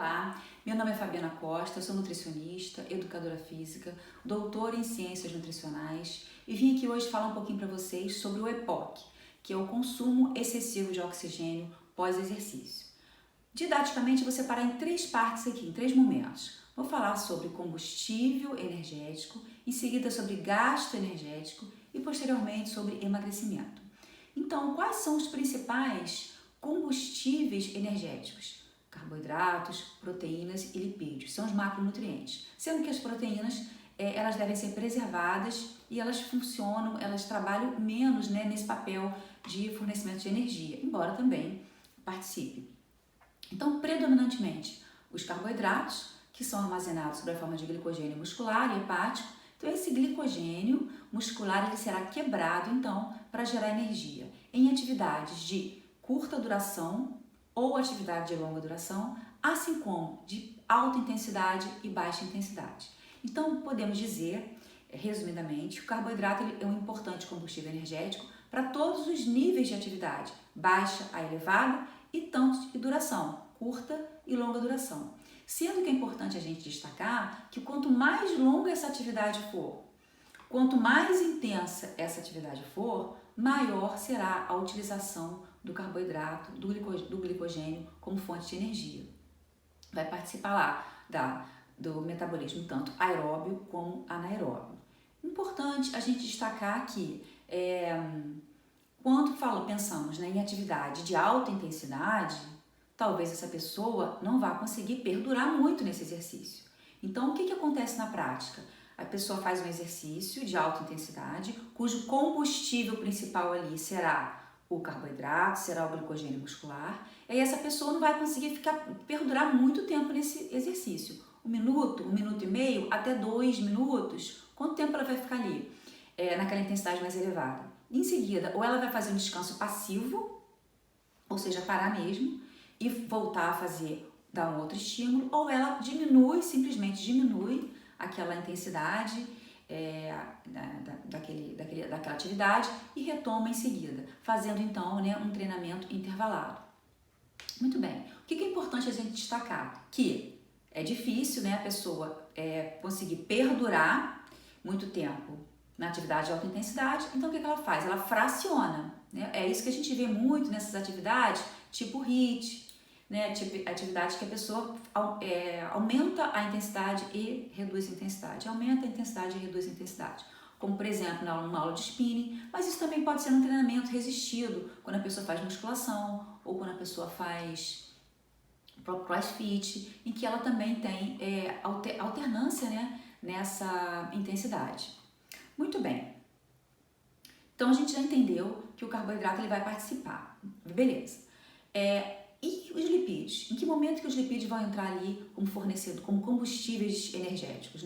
Olá, meu nome é Fabiana Costa, eu sou nutricionista, educadora física, doutora em ciências nutricionais e vim aqui hoje falar um pouquinho para vocês sobre o EPOC, que é o consumo excessivo de oxigênio pós-exercício. Didaticamente, vou separar em três partes aqui, em três momentos. Vou falar sobre combustível energético, em seguida sobre gasto energético e posteriormente sobre emagrecimento. Então, quais são os principais combustíveis energéticos? Carboidratos, proteínas e lipídios, são os macronutrientes. Sendo que as proteínas, elas devem ser preservadas e elas funcionam, elas trabalham menos nesse papel de fornecimento de energia, embora também participe. Então, predominantemente, os carboidratos, que são armazenados sob a forma de glicogênio muscular e hepático. Então, esse glicogênio muscular ele será quebrado, então, para gerar energia em atividades de curta duração ou atividade de longa duração, assim como de alta intensidade e baixa intensidade. Então, podemos dizer, resumidamente, que o carboidrato é um importante combustível energético para todos os níveis de atividade, baixa a elevada e tanto de duração, curta e longa duração. Sendo que é importante a gente destacar que quanto mais longa essa atividade for, quanto mais intensa essa atividade for, maior será a utilização do carboidrato, do glicogênio como fonte de energia. Vai participar lá do metabolismo tanto aeróbio como anaeróbio. Importante a gente destacar que quando pensamos em atividade de alta intensidade, talvez essa pessoa não vá conseguir perdurar muito nesse exercício. Então, o que acontece na prática? A pessoa faz um exercício de alta intensidade, cujo combustível principal ali será o carboidrato, será o glicogênio muscular, e aí essa pessoa não vai conseguir perdurar muito tempo nesse exercício. 1 minuto, 1 minuto e meio, até 2 minutos. Quanto tempo ela vai ficar ali, naquela intensidade mais elevada? Em seguida, ou ela vai fazer um descanso passivo, ou seja, parar mesmo, e voltar a dar um outro estímulo, ou ela simplesmente diminui aquela intensidade daquela atividade e retoma em seguida, fazendo então um treinamento intervalado. Muito bem, o que é importante a gente destacar? Que é difícil a pessoa conseguir perdurar muito tempo na atividade de alta intensidade, então o que ela faz? Ela fraciona, É isso que a gente vê muito nessas atividades, tipo HIIT, tipo atividade que a pessoa aumenta a intensidade e reduz a intensidade, aumenta a intensidade e reduz a intensidade, como por exemplo numa aula de spinning, mas isso também pode ser um treinamento resistido, quando a pessoa faz musculação ou quando a pessoa faz crossfit, em que ela também tem alternância nessa intensidade. Muito bem, então a gente já entendeu que o carboidrato ele vai participar, beleza. E os lipídios? Em que momento que os lipídios vão entrar ali como combustíveis energéticos,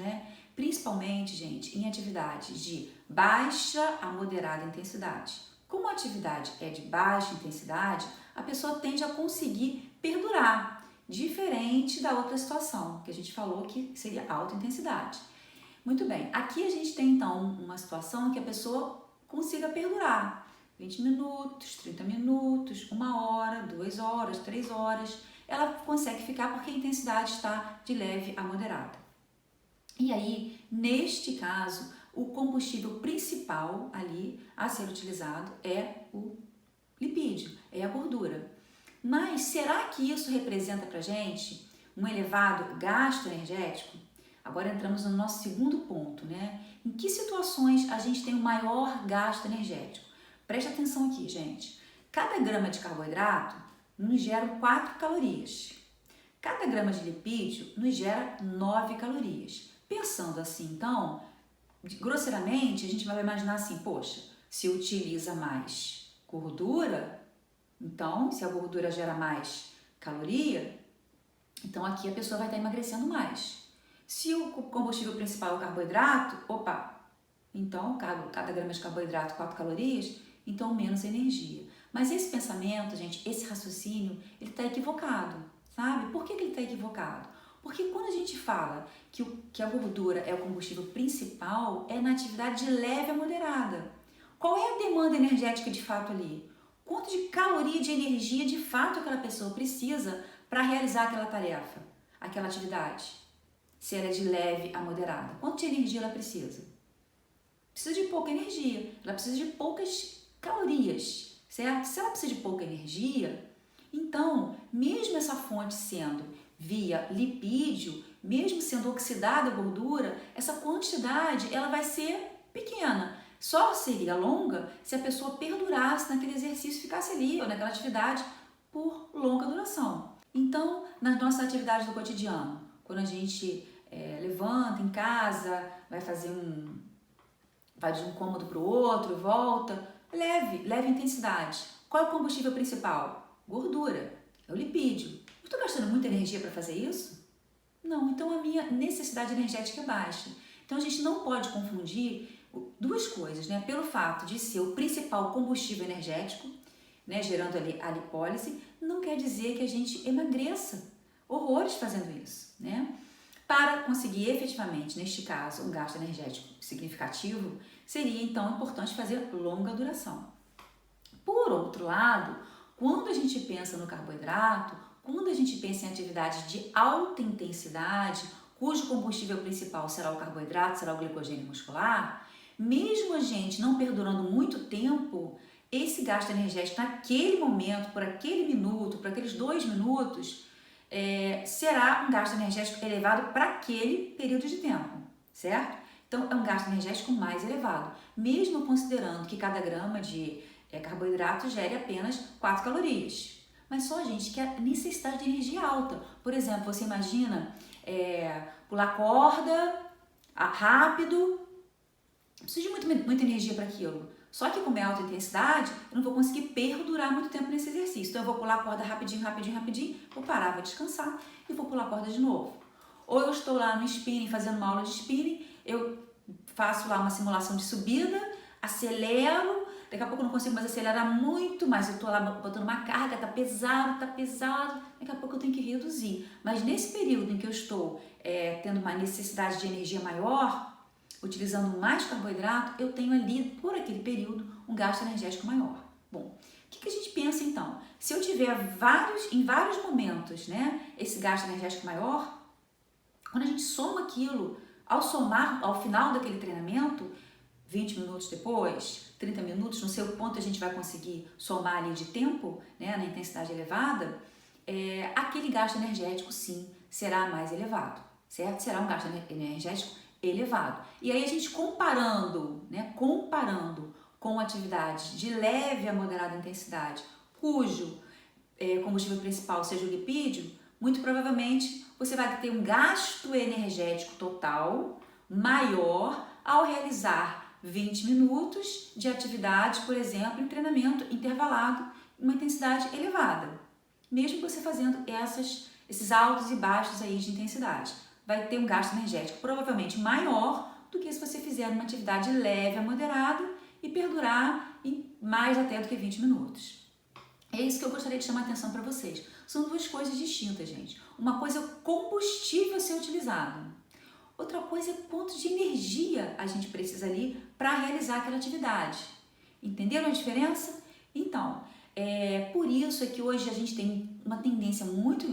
Principalmente, gente, em atividades de baixa a moderada intensidade. Como a atividade é de baixa intensidade, a pessoa tende a conseguir perdurar, diferente da outra situação, que a gente falou que seria alta intensidade. Muito bem, aqui a gente tem então uma situação que a pessoa consiga perdurar. 20 minutos, 30 minutos, 1 hora, 2 horas, 3 horas, ela consegue ficar porque a intensidade está de leve a moderada. E aí, neste caso, o combustível principal ali a ser utilizado é o lipídio, é a gordura. Mas será que isso representa pra gente um elevado gasto energético? Agora entramos no nosso segundo ponto, Em que situações a gente tem o maior gasto energético? Preste atenção aqui, gente. Cada grama de carboidrato nos gera 4 calorias. Cada grama de lipídio nos gera 9 calorias. Pensando assim, então, grosseiramente, a gente vai imaginar assim, poxa, se utiliza mais gordura, então, se a gordura gera mais caloria, então aqui a pessoa vai estar emagrecendo mais. Se o combustível principal é o carboidrato, então cada grama de carboidrato 4 calorias, então menos energia. Mas esse pensamento, gente, esse raciocínio, ele está equivocado, sabe? Por que ele está equivocado? Porque quando a gente fala que a gordura é o combustível principal, é na atividade de leve a moderada. Qual é a demanda energética de fato ali? Quanto de caloria de energia de fato aquela pessoa precisa para realizar aquela tarefa? aquela atividade? Se ela é de leve a moderada. Quanto de energia ela precisa? Precisa de pouca energia, ela precisa de poucas calorias, certo? Se ela precisa de pouca energia, então, mesmo essa fonte sendo via lipídio, mesmo sendo oxidada a gordura, essa quantidade ela vai ser pequena. Só seria longa se a pessoa perdurasse naquele exercício, ficasse ali ou naquela atividade por longa duração. Então, nas nossas atividades do cotidiano, quando a gente levanta em casa, vai de um cômodo para o outro, volta, leve intensidade. Qual é o combustível principal? Gordura, é o lipídio. Eu estou gastando muita energia para fazer isso? Não, então a minha necessidade energética é baixa. Então a gente não pode confundir duas coisas, né? Pelo fato de ser o principal combustível energético, né, gerando ali a lipólise, não quer dizer que a gente emagreça horrores fazendo isso, né? Para conseguir efetivamente, neste caso, um gasto energético significativo, seria então importante fazer longa duração. Por outro lado, quando a gente pensa no carboidrato, quando a gente pensa em atividade de alta intensidade, cujo combustível principal será o carboidrato, será o glicogênio muscular, mesmo a gente não perdurando muito tempo, esse gasto energético naquele momento, por aquele minuto, por aqueles 2 minutos, será um gasto energético elevado para aquele período de tempo, certo? Então, é um gasto energético mais elevado, mesmo considerando que cada grama de carboidrato gere apenas 4 calorias. Mas só, gente, que a necessidade de energia alta. Por exemplo, você imagina pular corda rápido, preciso de muita energia para aquilo. Só que como é alta intensidade, eu não vou conseguir perdurar muito tempo nesse exercício. Então eu vou pular a corda rapidinho, vou parar, vou descansar e vou pular a corda de novo. Ou eu estou lá no spinning, fazendo uma aula de spinning, eu faço lá uma simulação de subida, acelero, daqui a pouco eu não consigo mais acelerar muito, mas eu estou lá botando uma carga, tá pesado, daqui a pouco eu tenho que reduzir. Mas nesse período em que eu estou tendo uma necessidade de energia maior, utilizando mais carboidrato, eu tenho ali, por aquele período, um gasto energético maior. Bom, o que a gente pensa então? Se eu tiver em vários momentos, né, esse gasto energético maior, quando a gente soma aquilo, ao somar, ao final daquele treinamento, 20 minutos depois, 30 minutos, não sei o quanto a gente vai conseguir somar ali de tempo, né, na intensidade elevada, aquele gasto energético, sim, será mais elevado, certo? Será um gasto energético elevado. E aí a gente comparando com atividades de leve a moderada intensidade, cujo combustível principal seja o lipídio, muito provavelmente você vai ter um gasto energético total maior ao realizar 20 minutos de atividade, por exemplo, em treinamento intervalado, uma intensidade elevada. Mesmo você fazendo esses altos e baixos aí de intensidade, vai ter um gasto energético provavelmente maior do que se você fizer uma atividade leve a moderada e perdurar em mais até do que 20 minutos. É isso que eu gostaria de chamar a atenção para vocês. São duas coisas distintas, gente. Uma coisa é o combustível a ser utilizado. Outra coisa é quanto de energia a gente precisa ali para realizar aquela atividade. Entenderam a diferença? Então, por isso é que hoje a gente tem uma tendência muito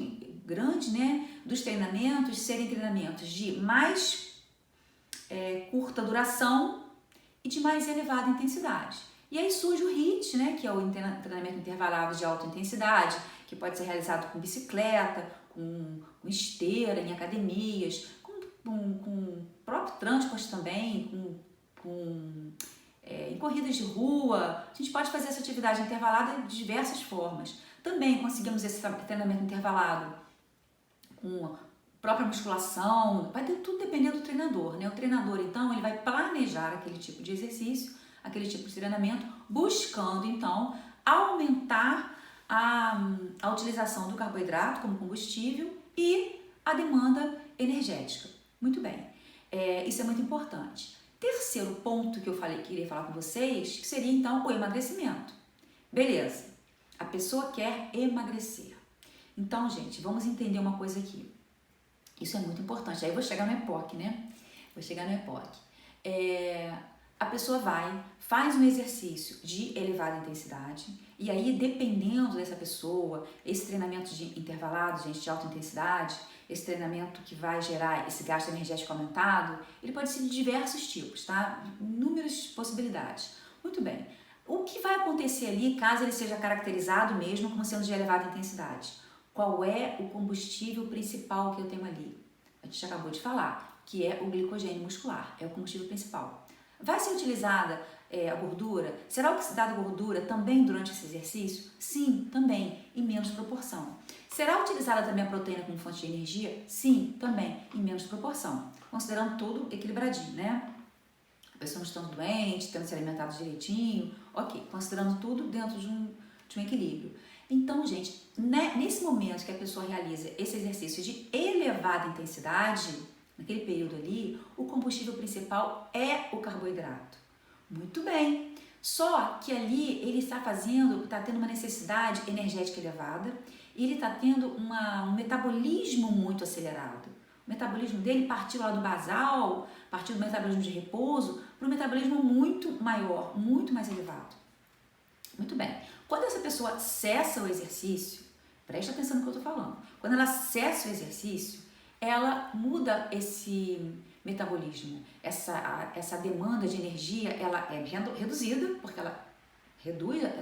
grande, né, dos treinamentos serem treinamentos de mais curta duração e de mais elevada intensidade. E aí surge o HIIT, né, que é o treinamento intervalado de alta intensidade, que pode ser realizado com bicicleta, com esteira, em academias, com próprio transporte também, em corridas de rua. A gente pode fazer essa atividade intervalada de diversas formas. Também conseguimos esse treinamento intervalado com a própria musculação, vai ter tudo dependendo do treinador, né? O treinador, então, ele vai planejar aquele tipo de exercício, aquele tipo de treinamento, buscando, então, aumentar a utilização do carboidrato como combustível e a demanda energética. Muito bem, isso é muito importante. Terceiro ponto que eu queria falar com vocês, que seria, então, o emagrecimento. Beleza, a pessoa quer emagrecer. Então, gente, vamos entender uma coisa aqui. Isso é muito importante. Aí eu vou chegar no EPOC, né? a pessoa vai, faz um exercício de elevada intensidade, e aí, dependendo dessa pessoa, esse treinamento de intervalado, gente, de alta intensidade, esse treinamento que vai gerar esse gasto energético aumentado, ele pode ser de diversos tipos, tá? Inúmeras possibilidades. Muito bem. O que vai acontecer ali, caso ele seja caracterizado mesmo como sendo de elevada intensidade? Qual é o combustível principal que eu tenho ali? A gente acabou de falar, que é o glicogênio muscular, é o combustível principal. Vai ser utilizada a gordura? Será oxidada a gordura também durante esse exercício? Sim, também, em menos proporção. Será utilizada também a proteína como fonte de energia? Sim, também, em menos proporção. Considerando tudo equilibradinho, né? A pessoa não estando doente, tendo se alimentado direitinho, ok, considerando tudo dentro de um equilíbrio. Então, gente, né, nesse momento que a pessoa realiza esse exercício de elevada intensidade, naquele período ali, o combustível principal é o carboidrato. Muito bem, só que ali ele está tendo uma necessidade energética elevada e ele está tendo um metabolismo muito acelerado. O metabolismo dele partiu lá do basal, partiu do metabolismo de repouso para um metabolismo muito maior, muito mais elevado. Muito bem, quando essa pessoa cessa o exercício, preste atenção no que eu estou falando, quando ela cessa o exercício, ela muda esse metabolismo, essa demanda de energia, ela é reduzida, porque ela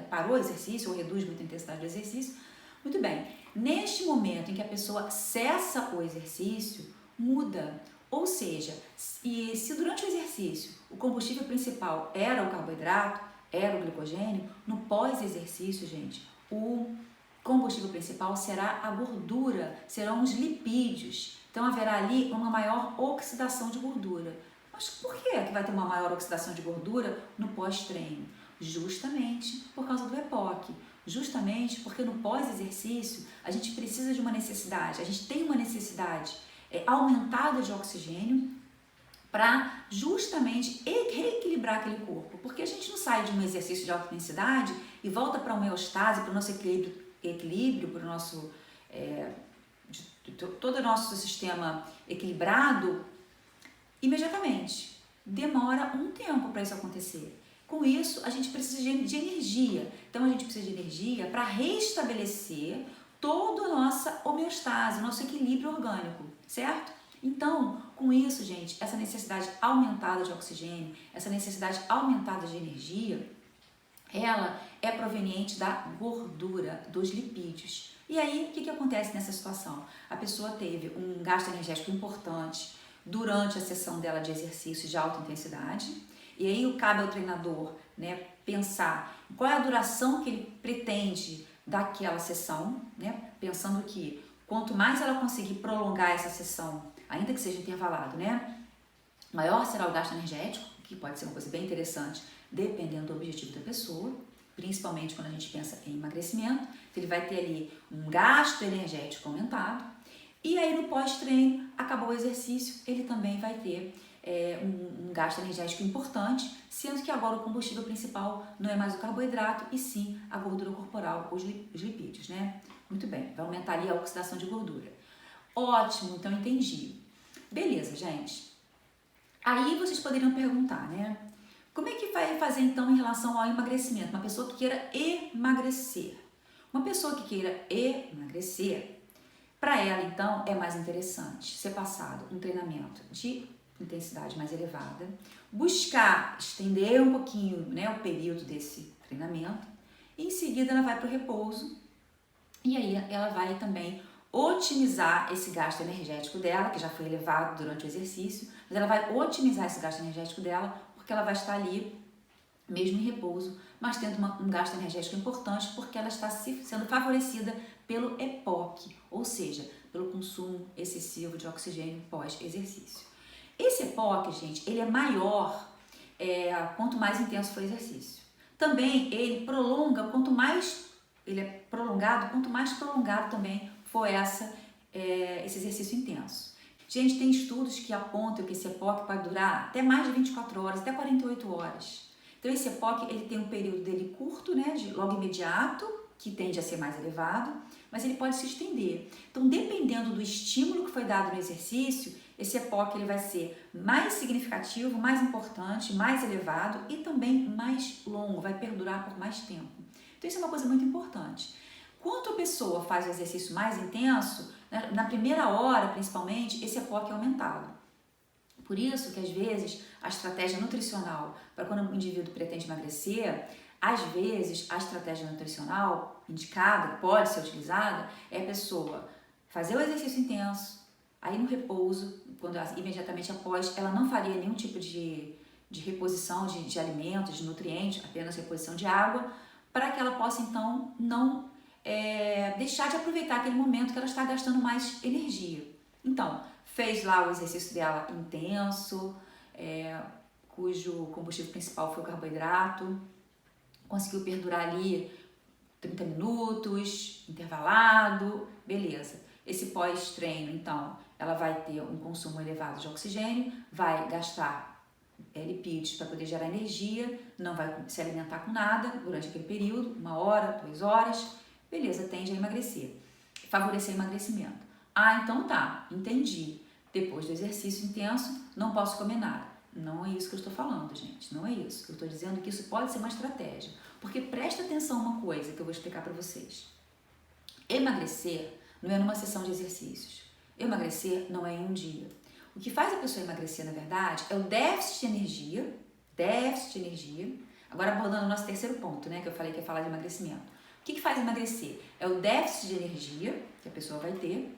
parou o exercício ou reduz muito a intensidade do exercício. Muito bem, neste momento em que a pessoa cessa o exercício, muda. Ou seja, se durante o exercício o combustível principal era o carboidrato, era o glicogênio, no pós-exercício, gente, o combustível principal será a gordura, serão os lipídios. Então haverá ali uma maior oxidação de gordura. Mas por que vai ter uma maior oxidação de gordura no pós-treino? Justamente por causa do EPOC. Justamente porque no pós-exercício a gente precisa de uma necessidade, a gente tem uma necessidade aumentada de oxigênio para justamente reequilibrar aquele corpo. Porque a gente não sai de um exercício de alta intensidade e volta para uma homeostase, para o nosso equilíbrio, para o nosso todo o nosso sistema equilibrado imediatamente. Demora um tempo para isso acontecer. Com isso, a gente precisa de energia. Então, a gente precisa de energia para restabelecer toda a nossa homeostase, nosso equilíbrio orgânico, certo? Então, com isso, gente, essa necessidade aumentada de oxigênio, essa necessidade aumentada de energia, ela é proveniente da gordura, dos lipídios. E aí, o que acontece nessa situação? A pessoa teve um gasto energético importante durante a sessão dela de exercício de alta intensidade, e aí cabe ao treinador, né, pensar qual é a duração que ele pretende daquela sessão, né, pensando que quanto mais ela conseguir prolongar essa sessão, ainda que seja intervalado, né, maior será o gasto energético, que pode ser uma coisa bem interessante, dependendo do objetivo da pessoa, principalmente quando a gente pensa em emagrecimento. Então, ele vai ter ali um gasto energético aumentado, e aí no pós-treino, acabou o exercício, ele também vai ter um gasto energético importante, sendo que agora o combustível principal não é mais o carboidrato, e sim a gordura corporal, os lipídios, né? Muito bem, vai aumentar ali a oxidação de gordura. Ótimo, então entendi. Beleza, gente. Aí vocês poderiam perguntar, né? Como é que vai fazer então em relação ao emagrecimento? Uma pessoa que queira emagrecer. Uma pessoa que queira emagrecer, para ela então é mais interessante ser passado um treinamento de intensidade mais elevada, buscar estender um pouquinho, né, o período desse treinamento, e em seguida ela vai para o repouso, e aí ela vai também otimizar esse gasto energético dela, que já foi elevado durante o exercício, mas ela vai otimizar esse gasto energético dela, porque ela vai estar ali mesmo em repouso, mas tendo um gasto energético importante, porque ela está sendo favorecida pelo EPOC, ou seja, pelo consumo excessivo de oxigênio pós-exercício. Esse EPOC, gente, ele é maior quanto mais intenso for o exercício. Também ele prolonga, quanto mais prolongado também for esse exercício intenso. Gente, tem estudos que apontam que esse EPOC pode durar até mais de 24 horas, até 48 horas. Então, esse EPOC, ele tem um período dele curto, né, de logo imediato, que tende a ser mais elevado, mas ele pode se estender. Então, dependendo dependendo do estímulo que foi dado no exercício, esse EPOC ele vai ser mais significativo, mais importante, mais elevado e também mais longo, vai perdurar por mais tempo. Então isso é uma coisa muito importante. Quanto a pessoa faz o exercício mais intenso, né, na primeira hora principalmente, esse EPOC é aumentado. Por isso que às vezes a estratégia nutricional, para quando o indivíduo pretende emagrecer, às vezes a estratégia nutricional indicada, pode ser utilizada, é a pessoa fazer o exercício intenso, aí no repouso, imediatamente após, ela não faria nenhum tipo de reposição de alimentos, de nutrientes, apenas reposição de água, para que ela possa então não deixar de aproveitar aquele momento que ela está gastando mais energia. Então, fez lá o exercício dela intenso, cujo combustível principal foi o carboidrato, conseguiu perdurar ali 30 minutos, intervalado, beleza. Esse pós-treino, então, ela vai ter um consumo elevado de oxigênio, vai gastar lipídios para poder gerar energia, não vai se alimentar com nada durante aquele período, 1 hora, 2 horas, beleza, tende a emagrecer, favorecer o emagrecimento. Ah, então tá, entendi. Depois do exercício intenso, não posso comer nada. Não é isso que eu estou falando, gente, não é isso. Eu estou dizendo que isso pode ser uma estratégia, porque presta atenção uma coisa que eu vou explicar para vocês. Emagrecer não é numa sessão de exercícios. Emagrecer não é em um dia. O que faz a pessoa emagrecer, na verdade, é o déficit de energia. Agora abordando o nosso terceiro ponto, né, que eu falei que ia falar de emagrecimento. O que faz emagrecer? É o déficit de energia que a pessoa vai ter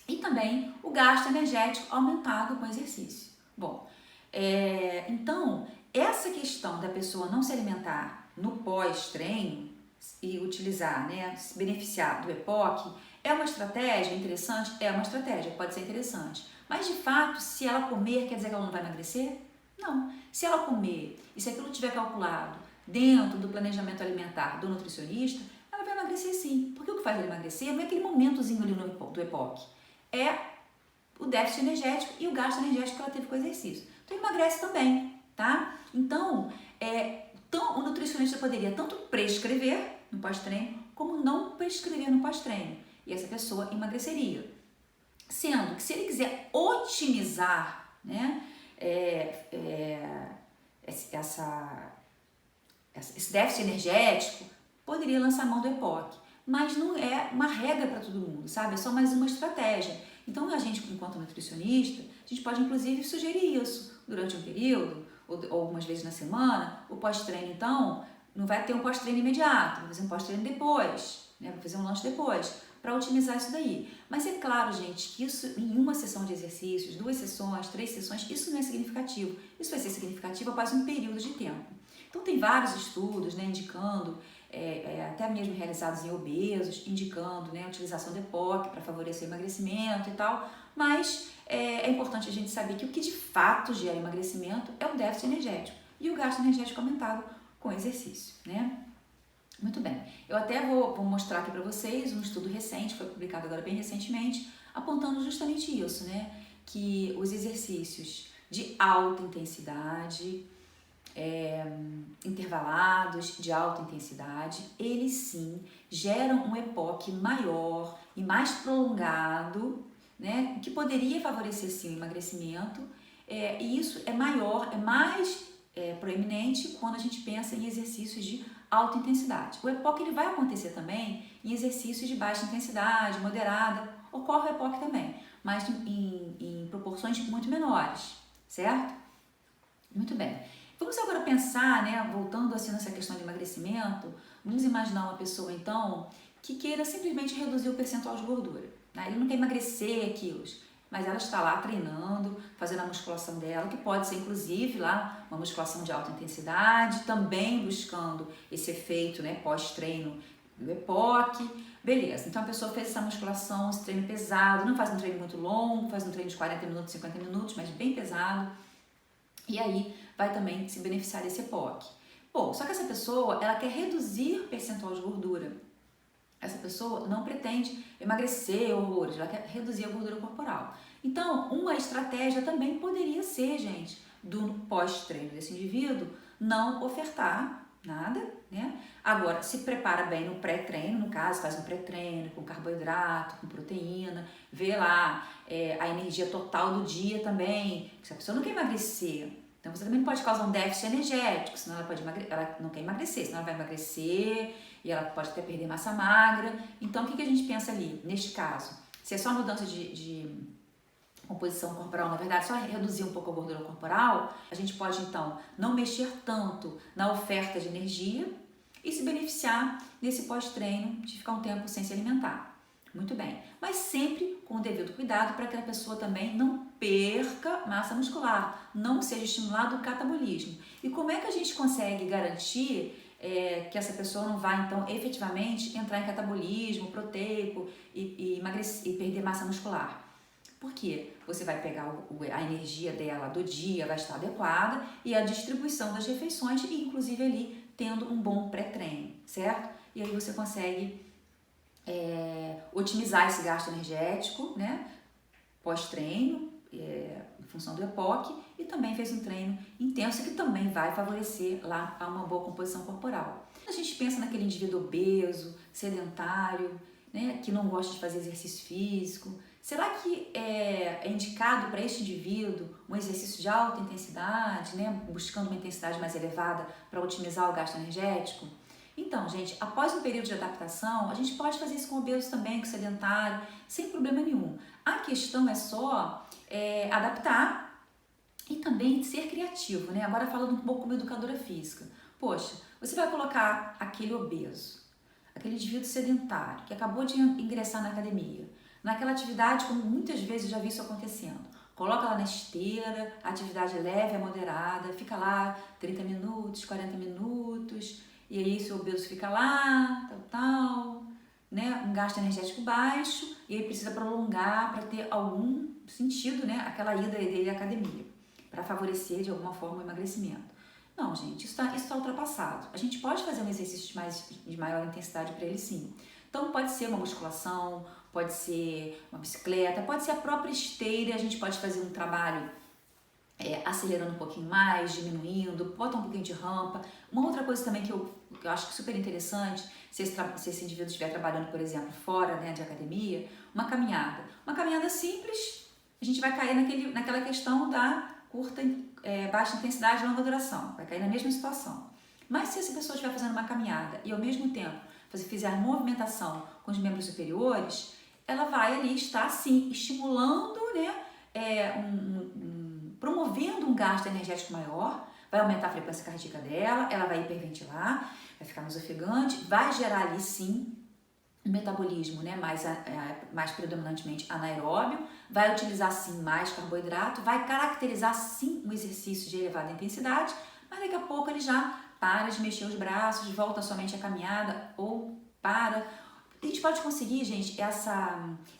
e também o gasto energético aumentado com o exercício. Bom, então, essa questão da pessoa não se alimentar no pós-treino e utilizar, né, se beneficiar do EPOC, é uma estratégia interessante? É uma estratégia, pode ser interessante. Mas, de fato, se ela comer, quer dizer que ela não vai emagrecer? Não. Se ela comer e se aquilo tiver calculado dentro do planejamento alimentar do nutricionista, ela vai emagrecer sim. Porque o que faz ela emagrecer não é aquele momentozinho ali do EPOC. É o déficit energético e o gasto energético que ela teve com o exercício. Então, emagrece também, tá? Então, o nutricionista poderia tanto prescrever no pós-treino, como não prescrever no pós-treino. E essa pessoa emagreceria. Sendo que se ele quiser otimizar, né, esse déficit energético, poderia lançar mão do EPOC. Mas não é uma regra para todo mundo, sabe? É só mais uma estratégia. Então, a gente, enquanto nutricionista, a gente pode, inclusive, sugerir isso durante um período, ou algumas vezes na semana. O pós-treino, então, não vai ter um pós-treino imediato, vai fazer um pós-treino depois, né? Vai fazer um lanche depois, para otimizar isso daí. Mas é claro, gente, que isso em uma sessão de exercícios, 2 sessões, 3 sessões, isso não é significativo. Isso vai ser significativo após um período de tempo. Então, tem vários estudos, né, indicando, até mesmo realizados em obesos, indicando, né, a utilização do EPOC para favorecer o emagrecimento e tal, mas é importante a gente saber que o que de fato gera emagrecimento é o déficit energético e o gasto energético aumentado com exercício, né? Muito bem, eu até vou mostrar aqui para vocês um estudo recente, foi publicado agora bem recentemente, apontando justamente isso, né? Que os exercícios de alta intensidade, intervalados de alta intensidade, eles sim geram um EPOC maior e mais prolongado, né, que poderia favorecer sim o emagrecimento, e isso é maior, é mais proeminente quando a gente pensa em exercícios de alta intensidade. O EPOC ele vai acontecer também em exercícios de baixa intensidade, moderada, ocorre o EPOC também, mas em proporções muito menores, certo? Muito bem. Vamos agora pensar, né, voltando assim nessa questão de emagrecimento, vamos imaginar uma pessoa então que queira simplesmente reduzir o percentual de gordura, né? Ele não quer emagrecer quilos, mas ela está lá treinando, fazendo a musculação dela, que pode ser inclusive lá uma musculação de alta intensidade, também buscando esse efeito, né, pós-treino do EPOC, beleza. Então a pessoa fez essa musculação, esse treino pesado, não faz um treino muito longo, faz um treino de 40 minutos, 50 minutos, mas bem pesado, e aí vai também se beneficiar desse EPOC. Bom, só que essa pessoa, ela quer reduzir o percentual de gordura. Essa pessoa não pretende emagrecer horrores, ela quer reduzir a gordura corporal. Então, uma estratégia também poderia ser, gente, do pós-treino desse indivíduo, não ofertar nada, né? Agora, se prepara bem no pré-treino, no caso, faz um pré-treino com carboidrato, com proteína, vê lá a energia total do dia também. Se a pessoa não quer emagrecer, então você também pode causar um déficit energético, senão ela não quer emagrecer, senão ela vai emagrecer e ela pode até perder massa magra. Então, o que a gente pensa ali, neste caso? Se é só mudança de composição corporal, na verdade, só reduzir um pouco a gordura corporal, a gente pode, então, não mexer tanto na oferta de energia e se beneficiar nesse pós-treino de ficar um tempo sem se alimentar. Muito bem, mas sempre com o devido cuidado para que a pessoa também não perca massa muscular, não seja estimulado o catabolismo. E como é que a gente consegue garantir que essa pessoa não vai, então, efetivamente entrar em catabolismo proteico e emagrecer, e perder massa muscular? Porque você vai pegar a energia dela do dia, vai estar adequada, e a distribuição das refeições, e inclusive ali tendo um bom pré-treino, certo? E aí você consegue otimizar esse gasto energético, né? Pós-treino, em função do EPOC, e também fez um treino intenso que também vai favorecer lá a uma boa composição corporal. A gente pensa naquele indivíduo obeso, sedentário, né, que não gosta de fazer exercício físico. Será que é indicado para este indivíduo um exercício de alta intensidade, né, buscando uma intensidade mais elevada para otimizar o gasto energético? Então, gente, após um período de adaptação, a gente pode fazer isso com obeso também, com sedentário, sem problema nenhum. A questão é só adaptar e também ser criativo, né? Agora falando um pouco como educadora física. Poxa, você vai colocar aquele obeso, aquele indivíduo sedentário, que acabou de ingressar na academia, naquela atividade, como muitas vezes eu já vi isso acontecendo. Coloca lá na esteira, atividade leve a moderada, fica lá 30 minutos, 40 minutos, e aí seu obeso fica lá, tal, né? Um gasto energético baixo, e aí precisa prolongar para ter algum sentido, né? Aquela ida dele à academia, para favorecer de alguma forma o emagrecimento. Não, gente, isso tá ultrapassado. A gente pode fazer um exercício de maior intensidade para ele, sim. Então pode ser uma musculação, pode ser uma bicicleta, pode ser a própria esteira, a gente pode fazer um trabalho acelerando um pouquinho mais, diminuindo, bota um pouquinho de rampa. Uma outra coisa também que eu acho super interessante, se esse indivíduo estiver trabalhando, por exemplo, fora, né, de academia, uma caminhada. Uma caminhada simples, a gente vai cair naquela questão da baixa intensidade e longa duração, vai cair na mesma situação. Mas se essa pessoa estiver fazendo uma caminhada e ao mesmo tempo fizer movimentação com os membros superiores, ela vai ali estar, sim, estimulando, né, promovendo um gasto energético maior, vai aumentar a frequência cardíaca dela, ela vai hiperventilar, vai ficar mais ofegante, vai gerar ali, sim, um metabolismo, né, mais predominantemente anaeróbio, vai utilizar, sim, mais carboidrato, vai caracterizar, sim, um exercício de elevada intensidade, mas daqui a pouco ele já para de mexer os braços, volta somente a caminhada ou para. A gente pode conseguir, gente,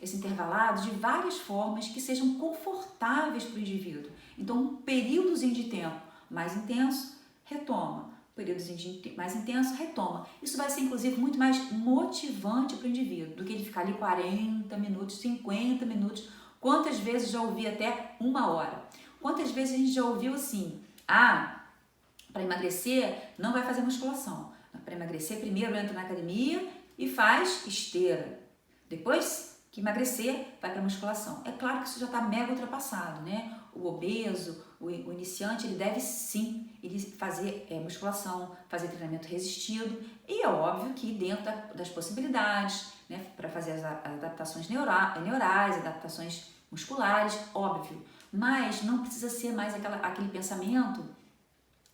esse intervalado de várias formas que sejam confortáveis para o indivíduo. Então, um períodozinho de tempo mais intenso, retoma. Períodozinho mais intenso, retoma. Isso vai ser, inclusive, muito mais motivante para o indivíduo do que ele ficar ali 40 minutos, 50 minutos. Quantas vezes já ouvi até 1 hora? Quantas vezes a gente já ouviu assim, para emagrecer, não vai fazer musculação. Para emagrecer, primeiro entra na academia e faz esteira. Depois que emagrecer, vai para musculação. É claro que isso já está mega ultrapassado, né? O obeso, o iniciante, ele deve sim fazer musculação, fazer treinamento resistido. E é óbvio que dentro das possibilidades, né? Para fazer as adaptações neurais, adaptações musculares, óbvio. Mas não precisa ser mais aquele pensamento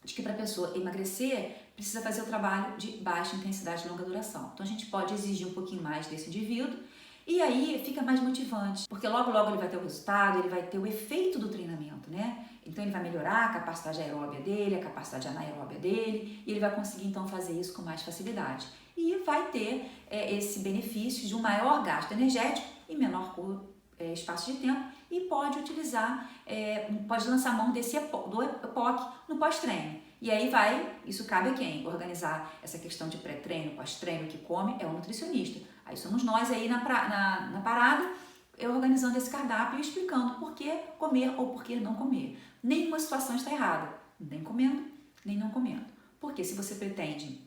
de que para a pessoa emagrecer, precisa fazer o trabalho de baixa intensidade e longa duração. Então a gente pode exigir um pouquinho mais desse indivíduo e aí fica mais motivante, porque logo ele vai ter o resultado, ele vai ter o efeito do treinamento, né? Então ele vai melhorar a capacidade aeróbia dele, a capacidade anaeróbia dele, e ele vai conseguir então fazer isso com mais facilidade. E vai ter esse benefício de um maior gasto energético e menor espaço de tempo, e pode utilizar, pode lançar mão do EPOC no pós-treino. E aí isso cabe a quem? Organizar essa questão de pré-treino, pós-treino, que come, é o nutricionista. Aí somos nós aí na parada, organizando esse cardápio e explicando por que comer ou por que não comer. Nenhuma situação está errada, nem comendo, nem não comendo. Porque se você pretende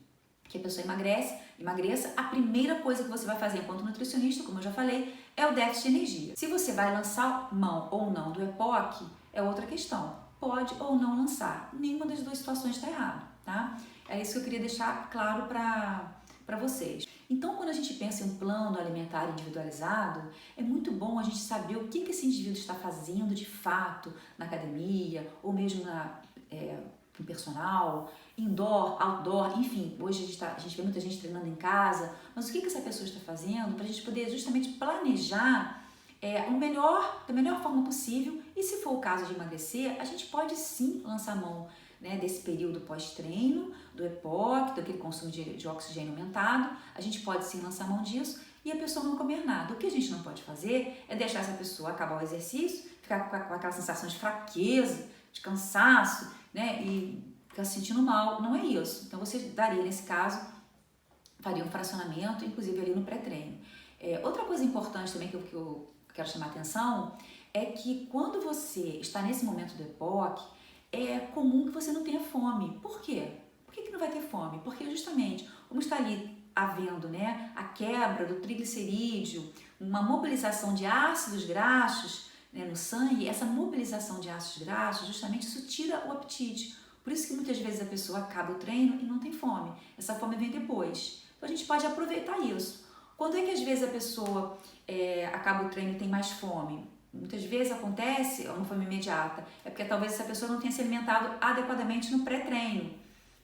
que a pessoa emagreça, a primeira coisa que você vai fazer enquanto nutricionista, como eu já falei, é o déficit de energia. Se você vai lançar mão ou não do EPOC, é outra questão. Pode ou não lançar. Nenhuma das duas situações está errado, tá? É isso que eu queria deixar claro para vocês. Então, quando a gente pensa em um plano alimentar individualizado, é muito bom a gente saber o que esse indivíduo está fazendo de fato na academia, ou mesmo no personal, indoor, outdoor, enfim. Hoje a gente vê muita gente treinando em casa, mas o que essa pessoa está fazendo para a gente poder justamente planejar da melhor forma possível, e se for o caso de emagrecer, a gente pode sim lançar mão, né, desse período pós-treino, do EPOC, daquele consumo de oxigênio aumentado. A gente pode sim lançar mão disso e a pessoa não comer nada. O que a gente não pode fazer é deixar essa pessoa acabar o exercício, ficar com aquela sensação de fraqueza, de cansaço, né, e ficar se sentindo mal. Não é isso. Então você daria, nesse caso, faria um fracionamento, inclusive ali no pré-treino. Outra coisa importante também que eu quero chamar a atenção é que quando você está nesse momento do EPOC, é comum que você não tenha fome. Por quê? Por que não vai ter fome? Porque justamente, como está ali havendo, né, a quebra do triglicerídeo, uma mobilização de ácidos graxos, né, no sangue, essa mobilização de ácidos graxos, justamente isso tira o apetite. Por isso que muitas vezes a pessoa acaba o treino e não tem fome. Essa fome vem depois. Então a gente pode aproveitar isso. Quando é que às vezes a pessoa acaba o treino e tem mais fome? Muitas vezes acontece uma fome imediata, é porque talvez essa pessoa não tenha se alimentado adequadamente no pré-treino.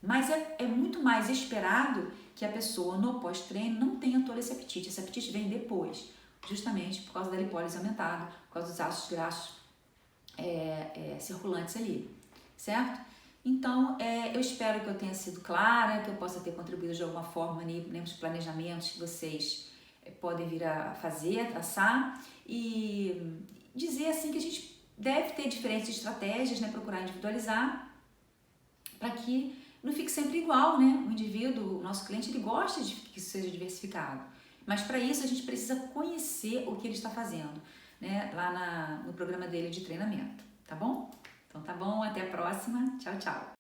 Mas é muito mais esperado que a pessoa no pós-treino não tenha todo esse apetite. Esse apetite vem depois, justamente por causa da lipólise aumentada, por causa dos ácidos graxos circulantes ali, certo? Então, eu espero que eu tenha sido clara, que eu possa ter contribuído de alguma forma nos planejamentos que vocês podem vir a fazer, a traçar, e dizer assim que a gente deve ter diferentes estratégias, né, procurar individualizar, para que não fique sempre igual, né? O indivíduo, o nosso cliente, ele gosta de que isso seja diversificado, mas para isso a gente precisa conhecer o que ele está fazendo, né, lá no programa dele de treinamento, tá bom? Então tá bom, até a próxima, tchau, tchau!